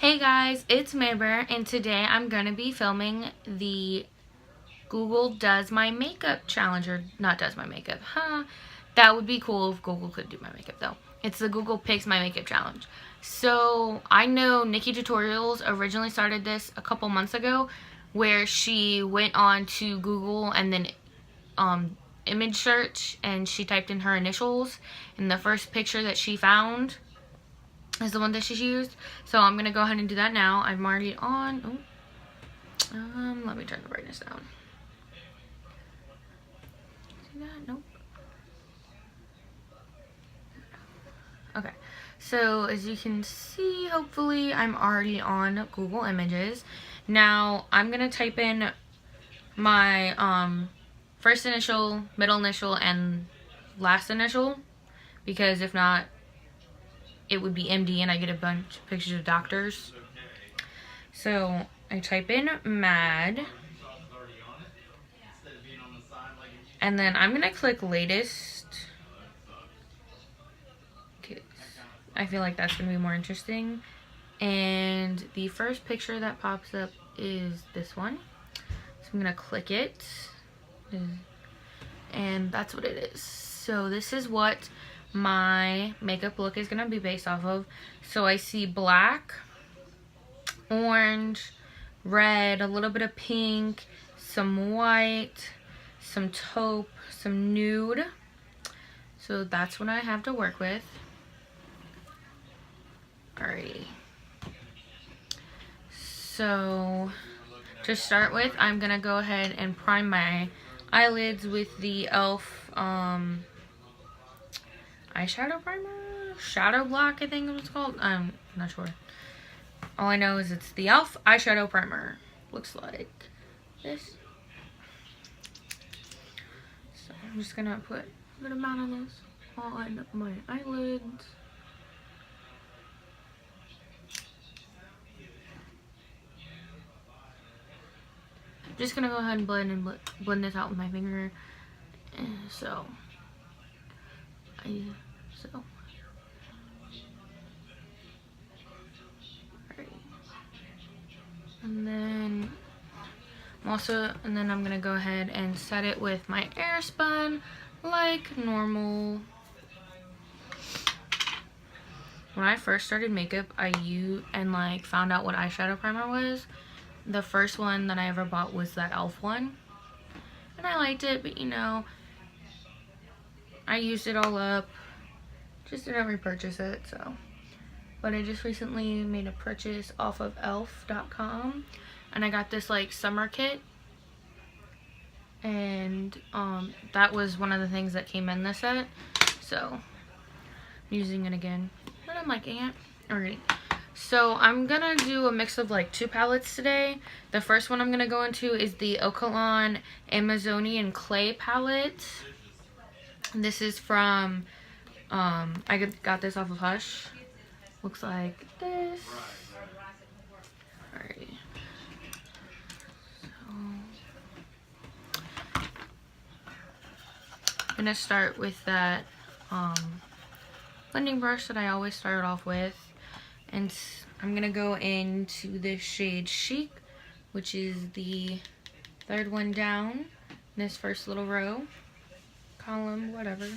Hey guys, it's Mabel, and today I'm going to be filming the Google Does My Makeup challenge, or not Does My Makeup, That would be cool if Google could do my makeup though. It's the Google Picks My Makeup challenge. So I know Nikki Tutorials originally started this a couple months ago, where she went on to Google and then image search, and she typed in her initials, and the first picture that she found is the one that she used. So I'm gonna go ahead and do that now. I'm already on. Let me turn the brightness down. See that? Nope. Okay. So as you can see, hopefully I'm already on Google Images. Now I'm gonna type in my first initial, middle initial, and last initial, because if not, it would be MD and I get a bunch of pictures of doctors. So I type in MAD, and then I'm gonna click latest. I feel like that's gonna be more interesting. And the first picture that pops up is this one. So I'm gonna click it, and that's what it is. So this is what my makeup look is gonna be based off of. So I see black, orange, red, a little bit of pink, some white, some taupe, some nude. So that's what I have to work with. Alrighty. So to start with, I'm gonna go ahead and prime my eyelids with the e.l.f. Eyeshadow primer? Shadow block, I think it was called. I'm not sure. All I know is it's the e.l.f. eyeshadow primer. Looks like this. So I'm just gonna put a good amount of this on my eyelids. I'm just gonna go ahead and blend this out with my finger. So and then I'm gonna go ahead and set it with my Airspun like normal. When I first started makeup, I found out what eyeshadow primer was. The first one that I ever bought was that e.l.f. one, and I liked it, but you know, I used it all up. Just didn't repurchase it, so. But I just recently made a purchase off of elf.com, and I got this like summer kit, and that was one of the things that came in the set, so I'm using it again, but I'm liking it. Alright, so I'm gonna do a mix of like 2 palettes today. The first one I'm gonna go into is the Okalon Amazonian Clay palette. This is from I got this off of Hush. Looks like this. Alright. So I'm gonna start with that blending brush that I always start off with, and I'm gonna go into the shade Chic, which is the third one down in this first little row, column, whatever.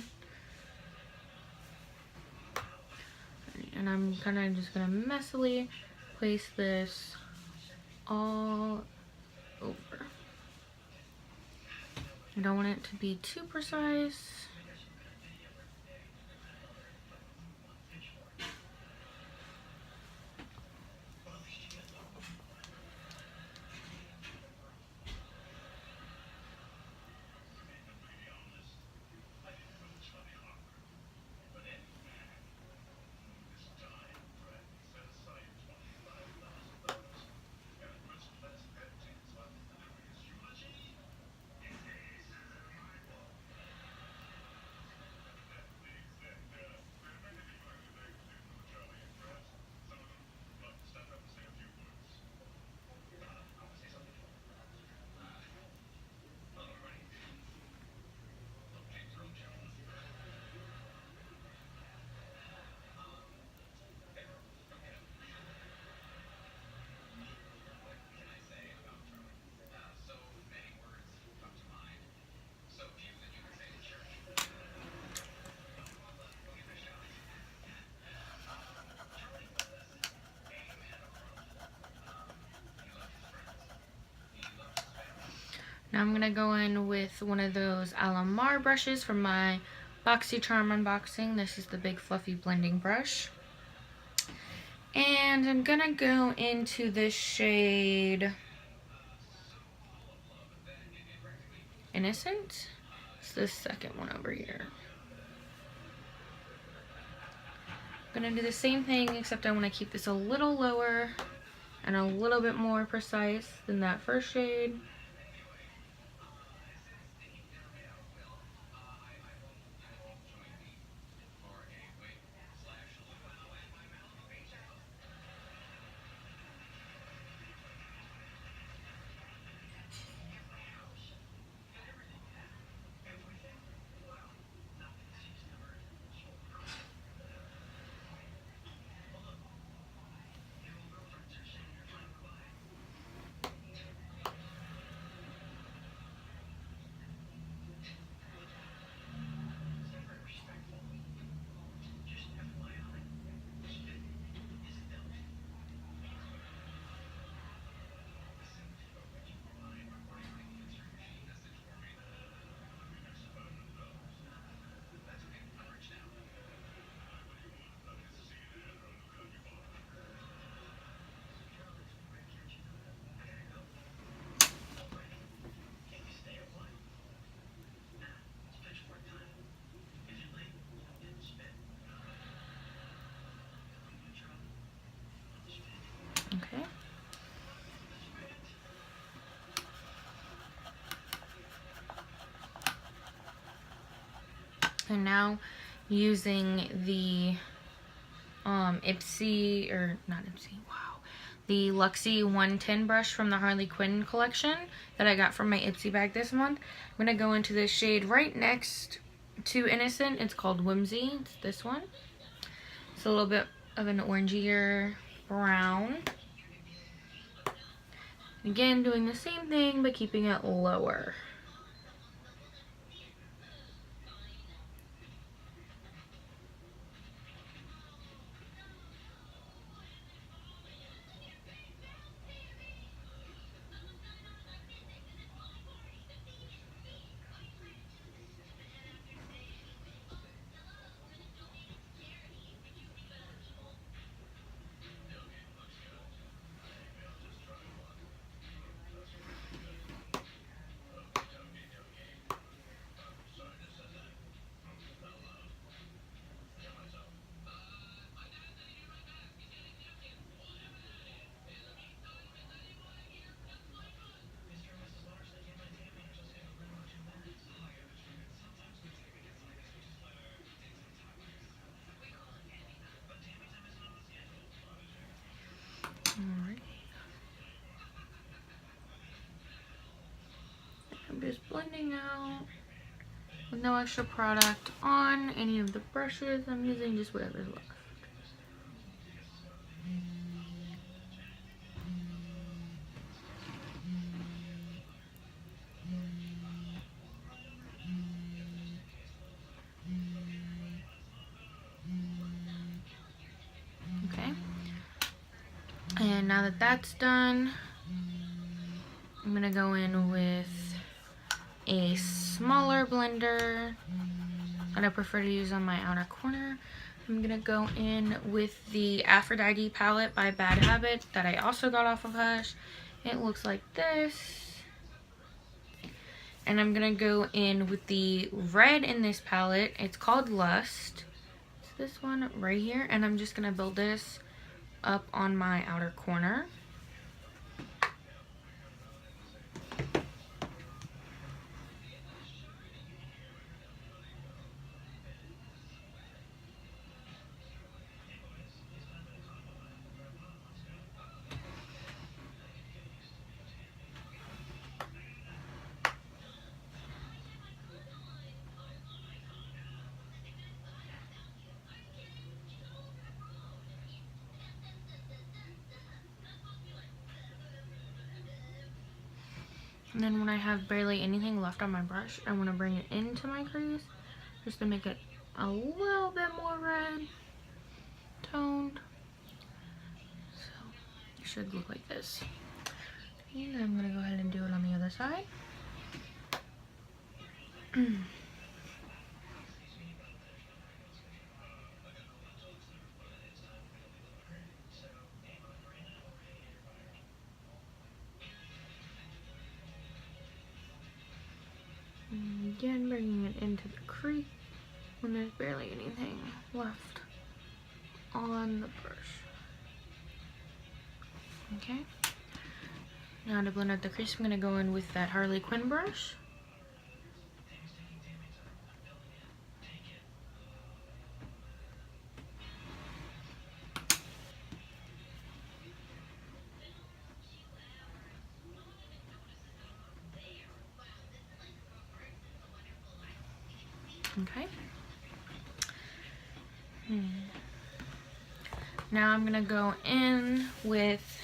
And I'm just gonna messily place this all over. I don't want it to be too precise. Now I'm going to go in with one of those Alamar brushes from my BoxyCharm unboxing. This is the big fluffy blending brush. And I'm going to go into this shade Innocent. It's the second one over here. I'm going to do the same thing, except I want to keep this a little lower and a little bit more precise than that first shade. Okay. And now using the Ipsy, or not Ipsy, wow, the Luxie 110 brush from the Harley Quinn collection that I got from my Ipsy bag this month. I'm going to go into this shade right next to Innocent. It's called Whimsy. It's this one. It's a little bit of an orangier brown. Again, doing the same thing, but keeping it lower. Alright. I'm just blending out with no extra product on any of the brushes. I'm using just whatever's left. Okay. And now that that's done, I'm going to go in with a smaller blender that I prefer to use on my outer corner. I'm going to go in with the Aphrodite palette by Bad Habit that I also got off of Hush. It looks like this. And I'm going to go in with the red in this palette. It's called Lust. It's this one right here. And I'm just going to build this up on my outer corner. And then when I have barely anything left on my brush, I want to bring it into my crease just to make it a little bit more red toned. So it should look like this. And I'm going to go ahead and do it on the other side. Again, bringing it into the crease when there's barely anything left on the brush. Okay. Now to blend out the crease, I'm going to go in with that Harley Quinn brush. Okay. Now I'm gonna go in with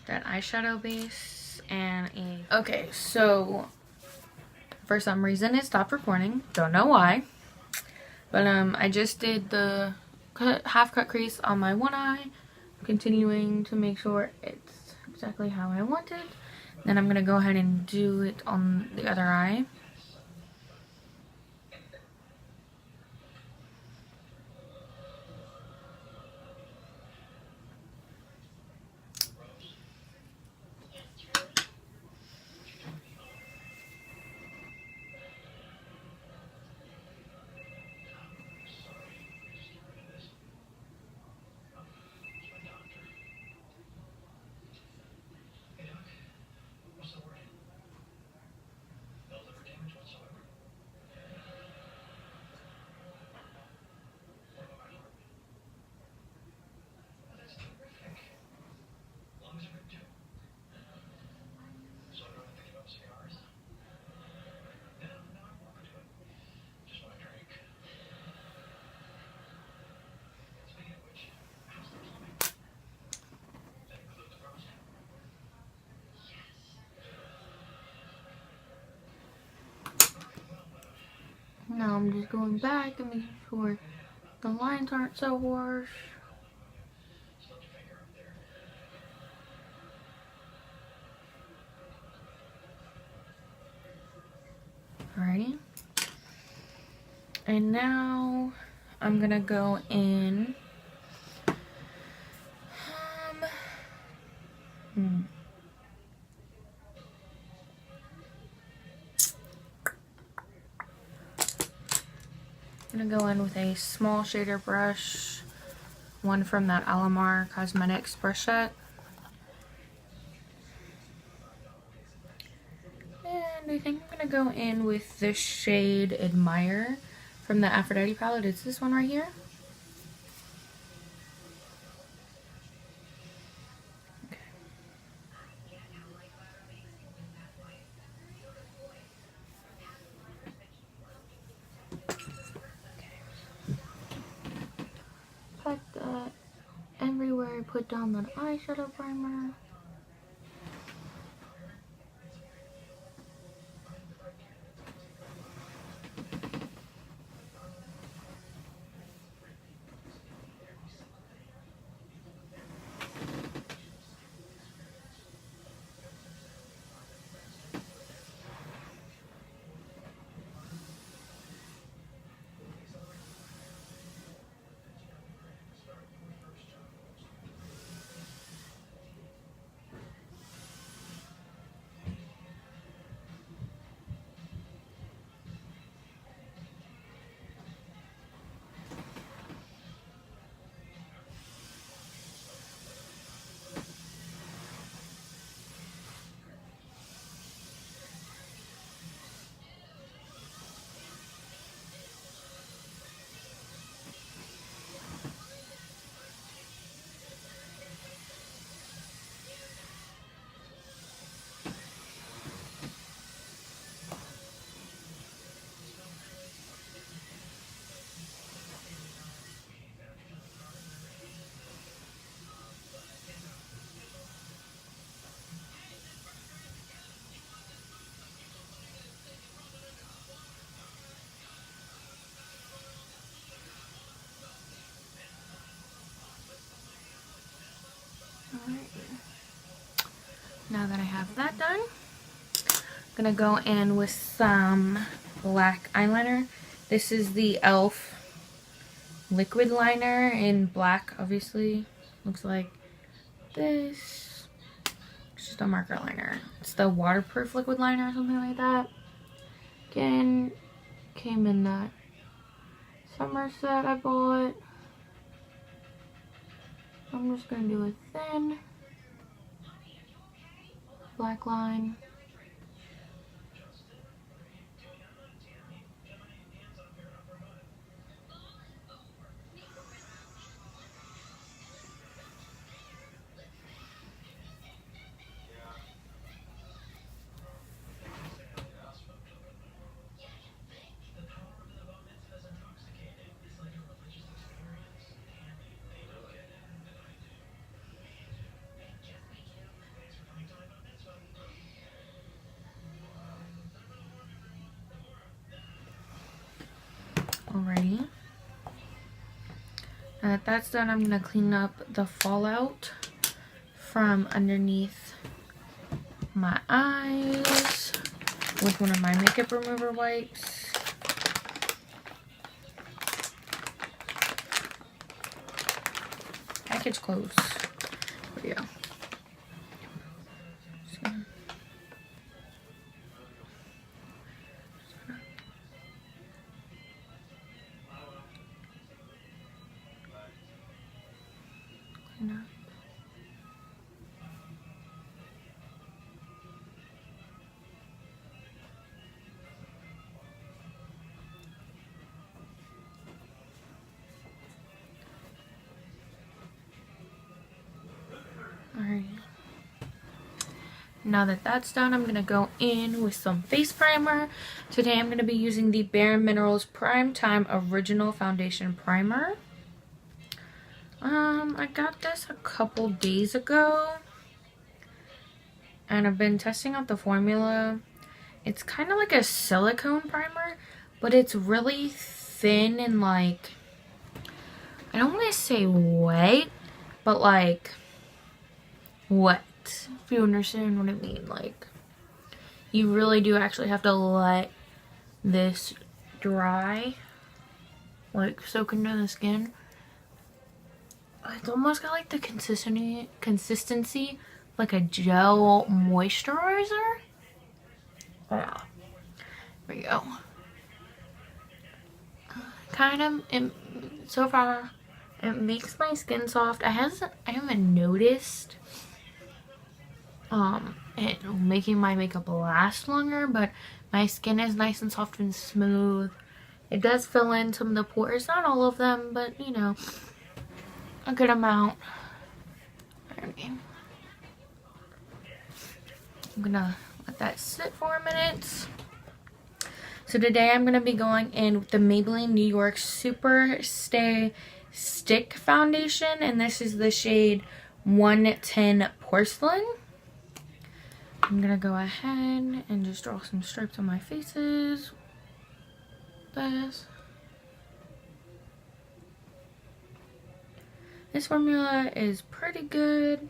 that eyeshadow base and a... Okay, so for some reason it stopped recording. Don't know why. But I just did the half cut crease on my one eye. I'm continuing to make sure it's exactly how I want it. Then I'm gonna go ahead and do it on the other eye. Now I'm just going back and making sure the lines aren't so harsh. Alrighty. And now I'm gonna go in. I'm gonna go in with a small shader brush, one from that Alamar Cosmetics brush set. And I think I'm gonna go in with the shade Admire from the Aphrodite palette. It's this one right here. Pat that everywhere I put down that eyeshadow primer. Alright. Now that I have that done, Gonna go in with some black eyeliner. This is the e.l.f. liquid liner in black, obviously. Looks like this. It's just a marker liner. It's the waterproof liquid liner or something like that. Again, came in that summer set I bought. I'm just gonna do a thin black line. Alrighty. Now that that's done, I'm gonna clean up the fallout from underneath my eyes with one of my makeup remover wipes. Package closed. There we go. Clean up. Alright. Now that that's done, I'm going to go in with some face primer. Today I'm going to be using the Bare Minerals Prime Time Original Foundation Primer. I got this a couple days ago. And I've been testing out the formula. It's kind of like a silicone primer, but it's really thin and like, I don't want to say wet, but like wet, if you understand what I mean. Like, you really do actually have to let this dry, like soak into the skin. It's almost got like the consistency like a gel moisturizer. Yeah, there we go. Kind of, so far, it makes my skin soft. I haven't noticed it making my makeup last longer, but my skin is nice and soft and smooth. It does fill in some of the pores, not all of them, but you know, a good amount. I'm gonna let that sit for a minute. So today I'm gonna be going in with the Maybelline New York Super Stay Stick Foundation, and this is the shade 110 Porcelain. I'm gonna go ahead and just draw some stripes on my faces. This formula is pretty good.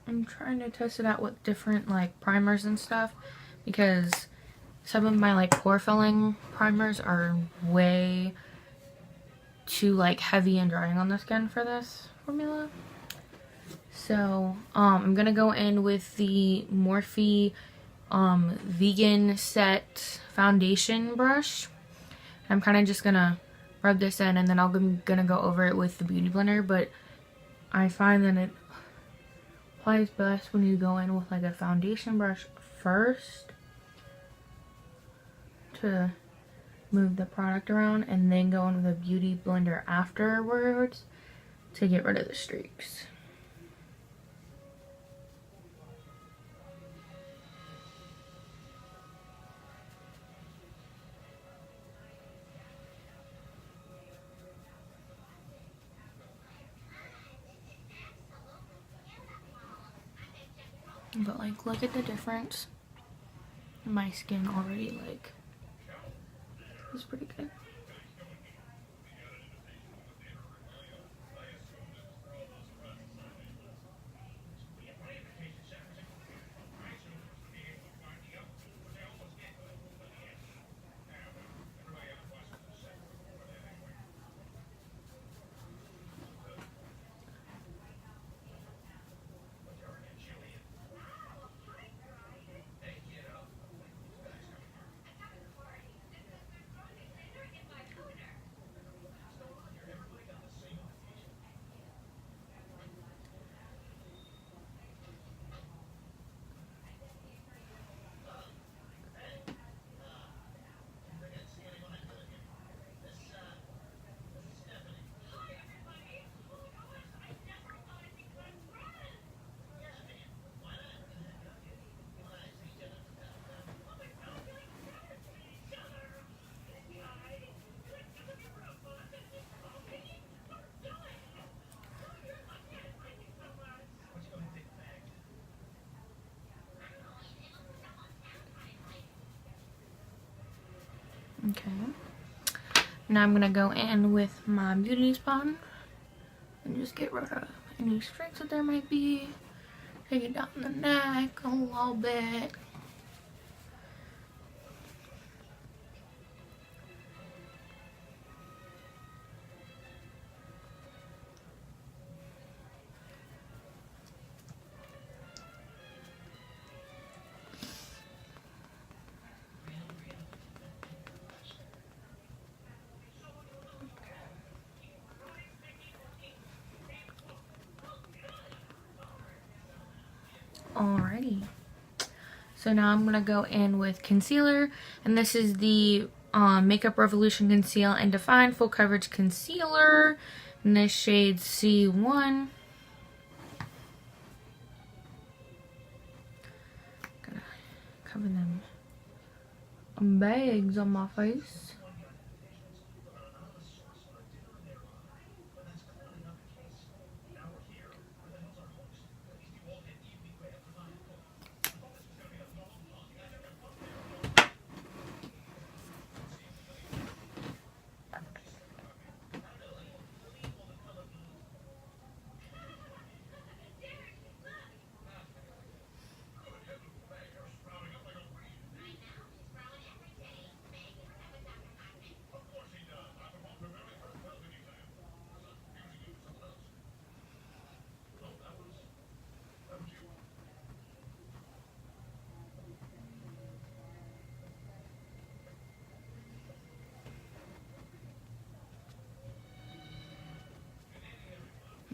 I'm trying to test it out with different like primers and stuff, because some of my like pore filling primers are way too like heavy and drying on the skin for this formula. So I'm gonna go in with the Morphe Vegan Set Foundation brush. I'm kind of just gonna rub this in, and then I'm gonna go over it with the Beauty Blender, but I find that it applies best when you go in with like a foundation brush first to move the product around, and then go in with a Beauty Blender afterwards to get rid of the streaks. But like, look at the difference. My skin already like is pretty good. Okay. Now I'm going to go in with my beauty spot and just get rid of any streaks that there might be. Take it down the neck a little bit. Alrighty. So now I'm going to go in with concealer, and this is the Makeup Revolution Conceal and Define Full Coverage Concealer in this shade C1. Gonna cover them bags on my face.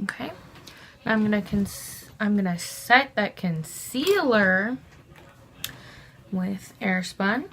Okay, now I'm gonna set that concealer with Airspun.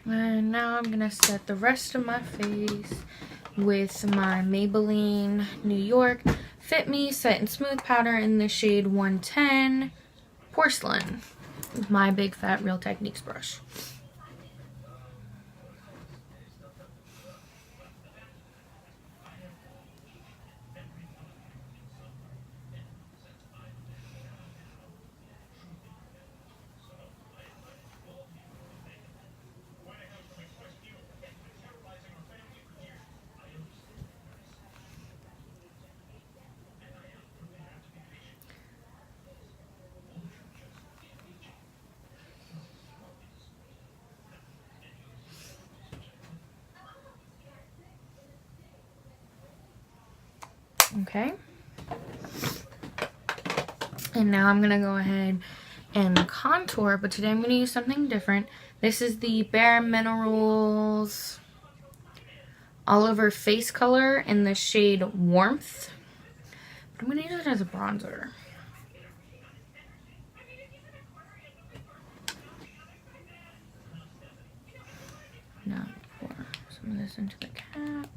And now I'm gonna set the rest of my face with my Maybelline New York Fit Me Set and Smooth Powder in the shade 110 Porcelain with my Big Fat Real Techniques brush. Okay. And now I'm gonna go ahead and contour, but today I'm gonna use something different. This is the Bare Minerals All Over Face Color in the shade Warmth. But I'm gonna use it as a bronzer. Now pour some of this into the cap.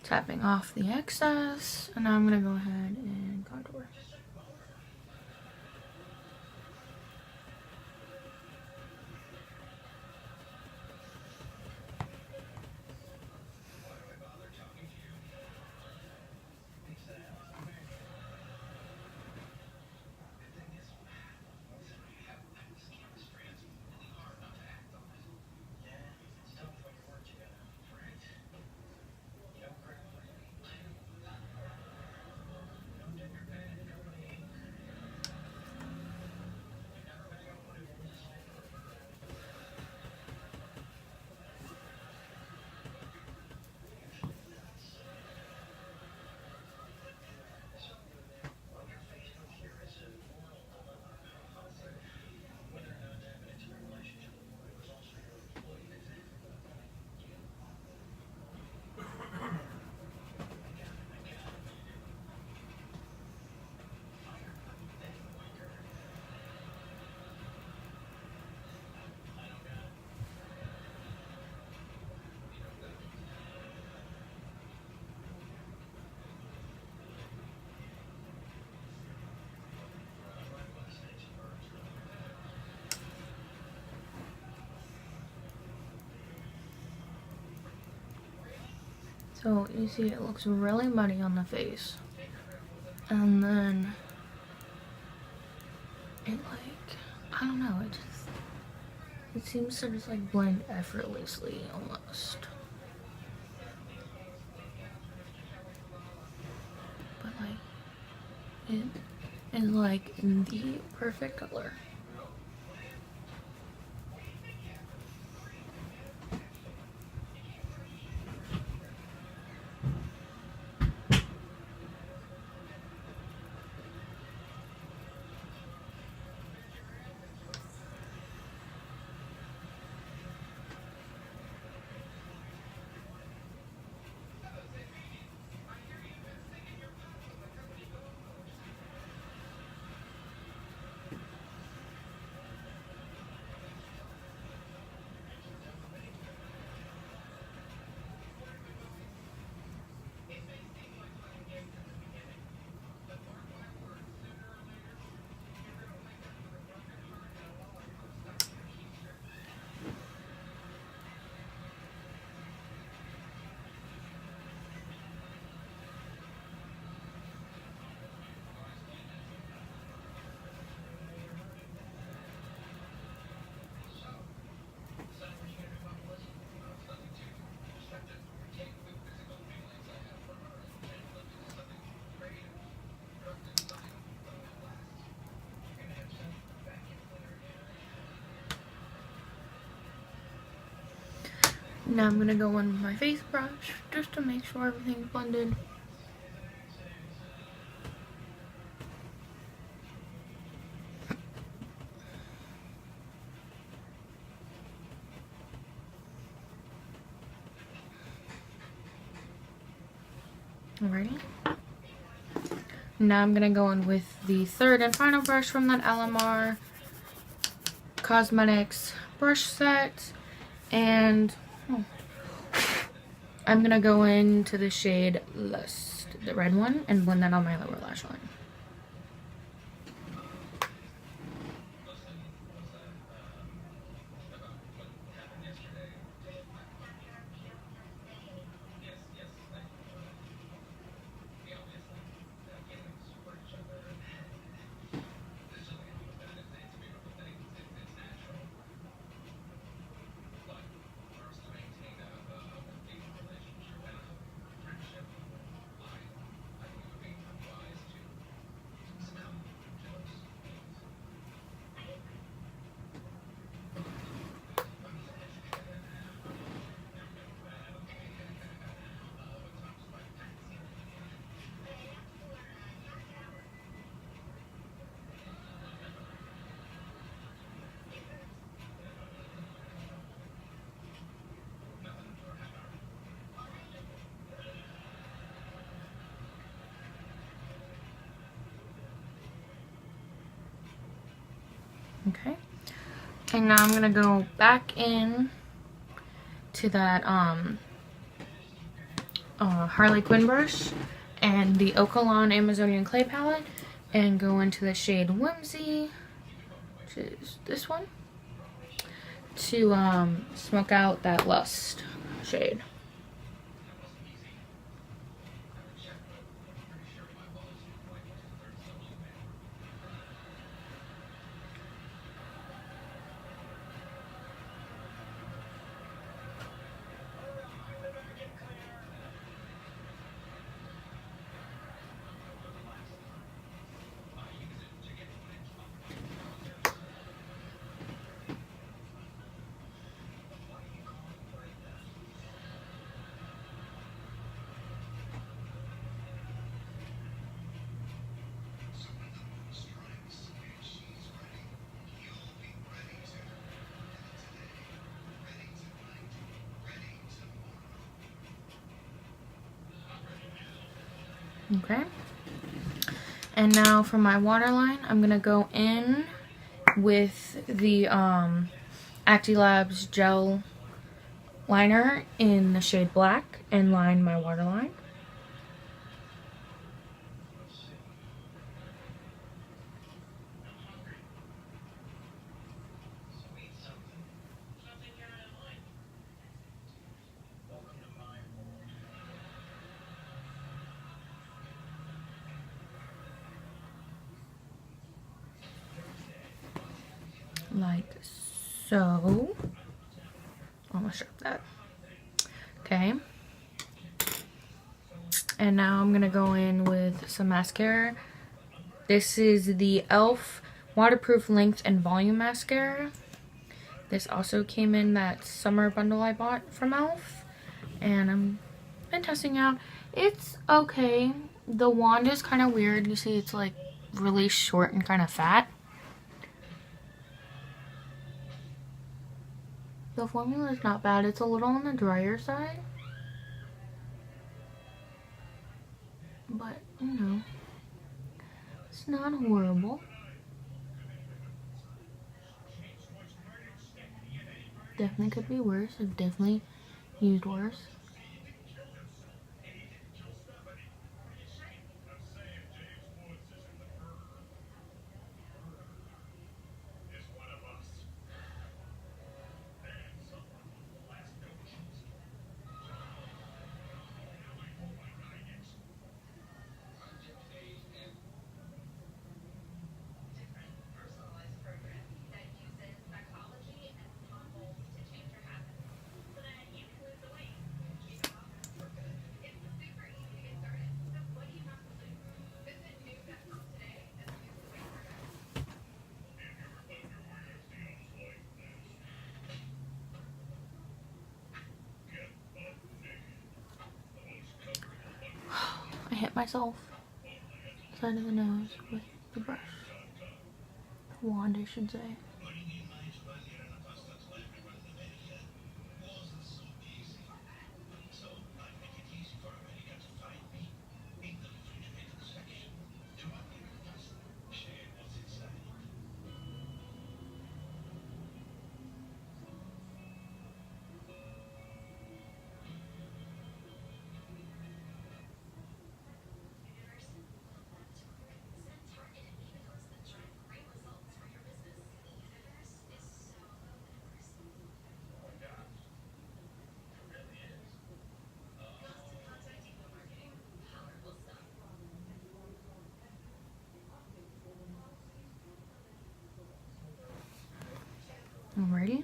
Tapping off the excess, and now I'm gonna go ahead and contour. So you see it looks really muddy on the face. And then it like, I don't know, it seems to just like blend effortlessly almost. But like, it is like the perfect color. Now I'm gonna go in with my face brush just to make sure everything's blended. Alrighty. Now I'm gonna go in with the third and final brush from that LMR Cosmetics brush set, and I'm gonna go into the shade Lust, the red one, and blend that on my lower lash line. Okay, and now I'm gonna go back in to that Harley Quinn brush and the Okalon Amazonian Clay palette, and go into the shade Whimsy, which is this one, to smoke out that Lust shade. Okay, and now for my waterline, I'm gonna go in with the Actilabs gel liner in the shade Black and line my waterline. like so. Almost dropped that. Okay. And now I'm gonna go in with some mascara. This is the e.l.f. Waterproof Length and Volume Mascara. This also came in that summer bundle I bought from e.l.f. And I've been testing out. It's okay. The wand is kind of weird. You see it's like really short and kind of fat. The formula is not bad. It's a little on the drier side. But, you know, it's not horrible. Definitely could be worse. I've definitely used worse. I hit myself side of the nose with the brush. The wand, I should say. Alrighty.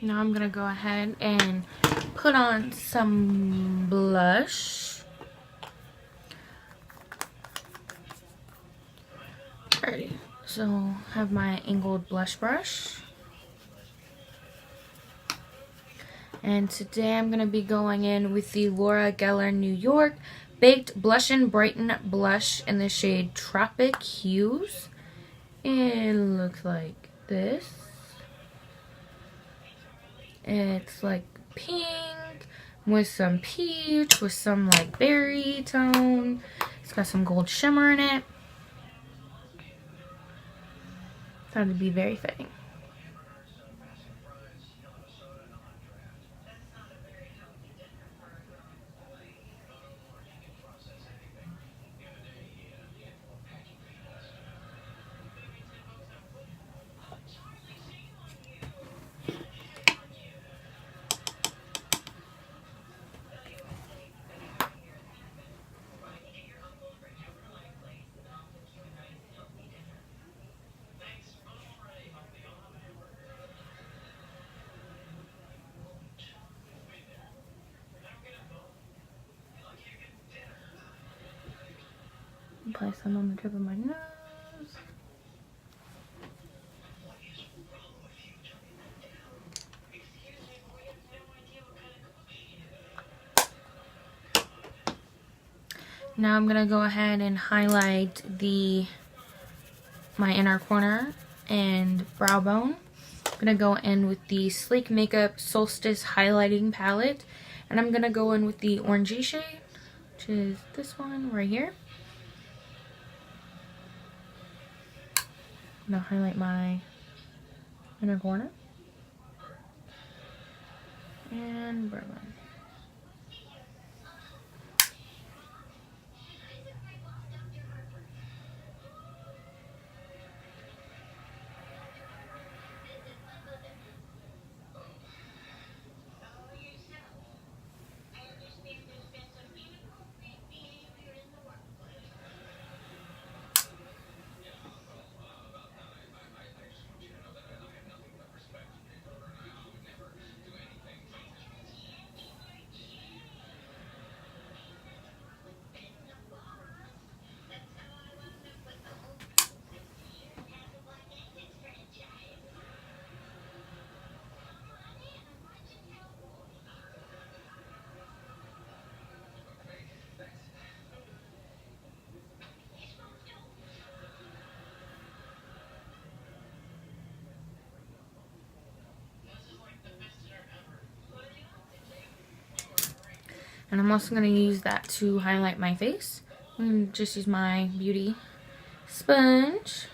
Now I'm gonna go ahead and put on some blush. Alrighty. So I have my angled blush brush. And today I'm gonna be going in with the Laura Geller New York Baked Blush and Brighten Blush in the shade Tropic Hues. It looks like this. It's like pink with some peach with some like berry tone. It's got some gold shimmer in it. Thought it'd be very fitting. Apply some on the tip of my nose. Now I'm gonna go ahead and highlight my inner corner and brow bone. I'm gonna go in with the Sleek Makeup Solstice Highlighting Palette, and I'm gonna go in with the orangey shade, which is this one right here. I'm gonna highlight my inner corner and brow bone. And I'm also going to use that to highlight my face. I'm going to just use my beauty sponge.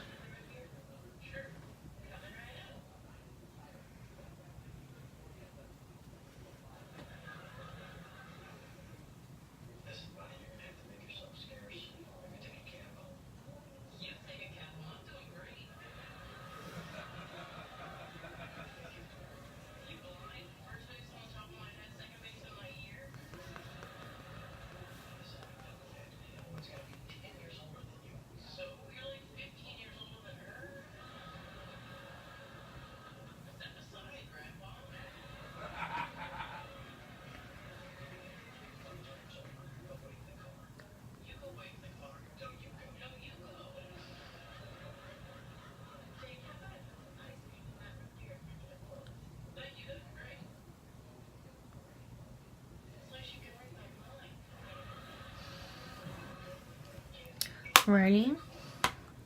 Ready?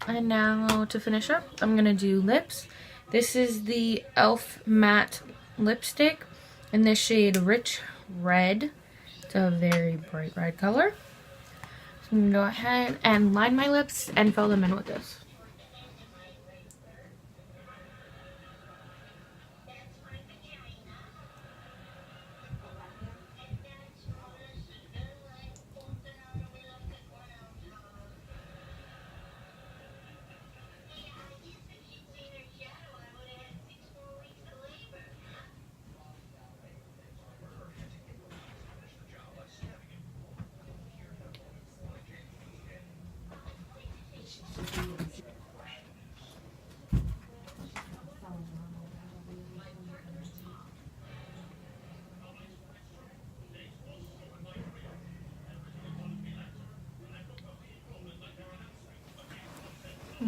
And now to finish up, I'm gonna do lips. This is the e.l.f. matte lipstick in the shade Rich Red. It's a very bright red color. So I'm gonna go ahead and line my lips and fill them in with this.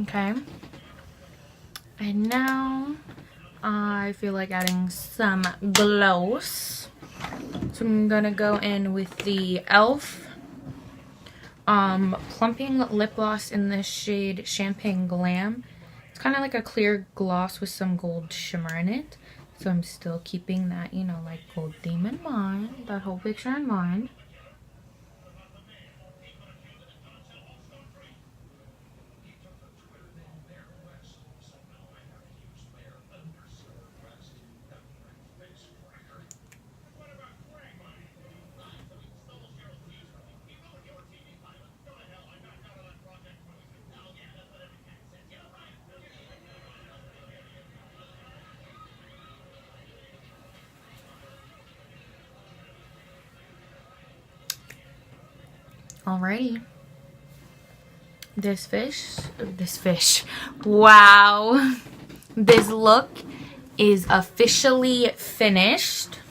Okay. And now I feel like adding some gloss. So I'm gonna go in with the e.l.f. Plumping lip gloss in the shade Champagne Glam. It's kind of like a clear gloss with some gold shimmer in it. So I'm still keeping that, you know, like gold theme in mind, that whole picture in mind. Alrighty. This fish, wow. This look is officially finished.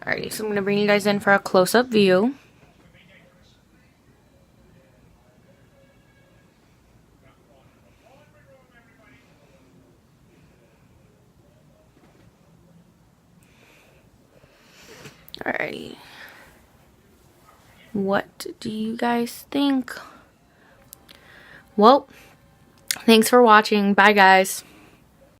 Alrighty, so I'm gonna bring you guys in for a close-up view. Alrighty. What do you guys think? Well, thanks for watching. Bye, guys.